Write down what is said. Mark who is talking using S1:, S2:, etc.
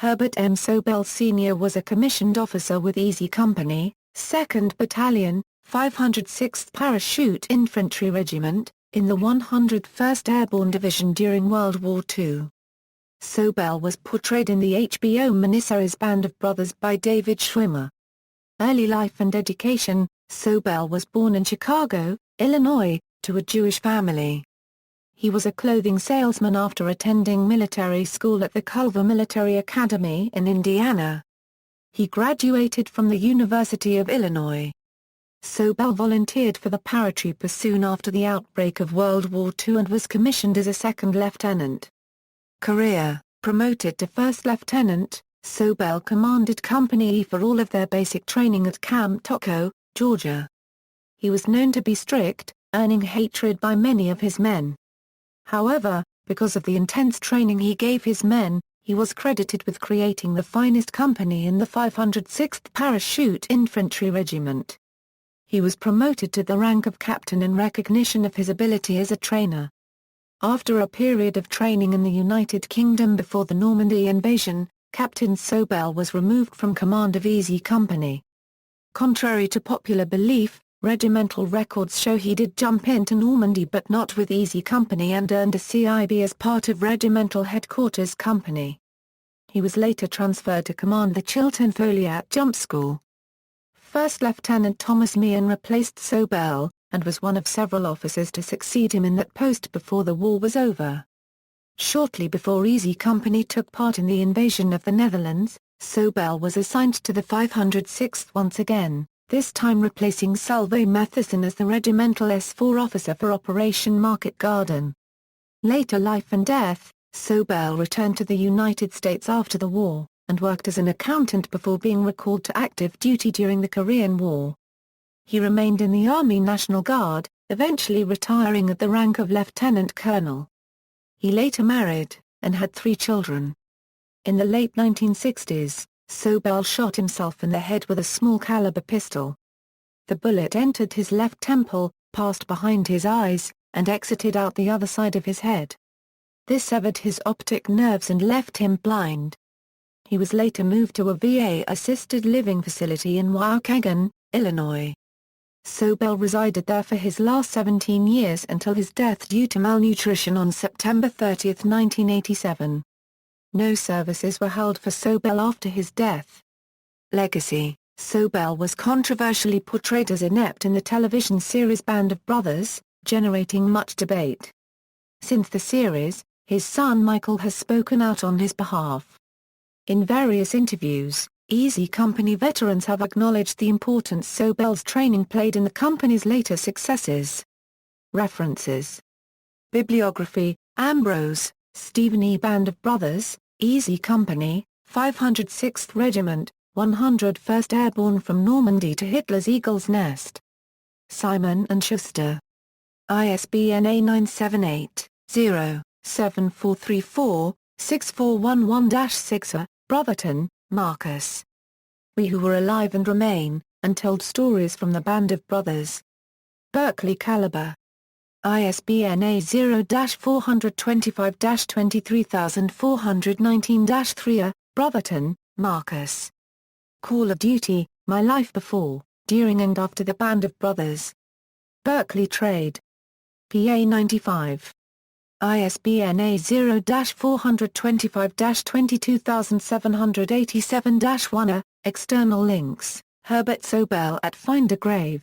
S1: Herbert M. Sobel Sr. was a commissioned officer with Easy Company, 2nd Battalion, 506th Parachute Infantry Regiment, in the 101st Airborne Division during World War II. Sobel was portrayed in the HBO miniseries Band of Brothers by David Schwimmer. Early life and education: Sobel was born in Chicago, Illinois, to a Jewish family. He was a clothing salesman after attending military school at the Culver Military Academy in Indiana. He graduated from the University of Illinois. Sobel volunteered for the paratrooper soon after the outbreak of World War II and was commissioned as a second lieutenant. Career: promoted to first lieutenant, Sobel commanded Company E for all of their basic training at Camp Taco, Georgia. He was known to be strict, earning hatred by many of his men. However, because of the intense training he gave his men, he was credited with creating the finest company in the 506th Parachute Infantry Regiment. He was promoted to the rank of captain in recognition of his ability as a trainer. After a period of training in the United Kingdom before the Normandy invasion, Captain Sobel was removed from command of Easy Company. Contrary to popular belief, regimental records show he did jump into Normandy but not with Easy Company and earned a CIB as part of Regimental Headquarters Company. He was later transferred to command the Chiltern Foliat Jump School. First Lieutenant Thomas Meehan replaced Sobel, and was one of several officers to succeed him in that post before the war was over. Shortly before Easy Company took part in the invasion of the Netherlands, Sobel was assigned to the 506th once again, this time replacing Solveig Matheson as the regimental S4 officer for Operation Market Garden. Later life and death: Sobel returned to the United States after the war, and worked as an accountant before being recalled to active duty during the Korean War. He remained in the Army National Guard, eventually retiring at the rank of lieutenant colonel. He later married, and had 3 children. In the late 1960s, Sobel shot himself in the head with a small-caliber pistol. The bullet entered his left temple, passed behind his eyes, and exited out the other side of his head. This severed his optic nerves and left him blind. He was later moved to a VA-assisted living facility in Waukegan, Illinois. Sobel resided there for his last 17 years until his death due to malnutrition on September 30, 1987. No services were held for Sobel after his death. Legacy: Sobel was controversially portrayed as inept in the television series Band of Brothers, generating much debate. Since the series, his son Michael has spoken out on his behalf. In various interviews, Easy Company veterans have acknowledged the importance Sobel's training played in the company's later successes. References: Bibliography: Ambrose, Stephen E. Band of Brothers, Easy Company, 506th Regiment, 101st Airborne from Normandy to Hitler's Eagle's Nest. Simon & Schuster. ISBN A978-0-7434-6411-6. Brotherton, Marcus. We Who Were Alive and Remain, Untold Stories from the Band of Brothers. Berkeley Caliber. ISBN A0-425-23419-3. Brotherton, Marcus. Call of Duty: My Life Before, During and After the Band of Brothers. Berkeley Trade. PA 95. ISBN A0-425-22787-1. External links: Herbert Sobel at Find a Grave.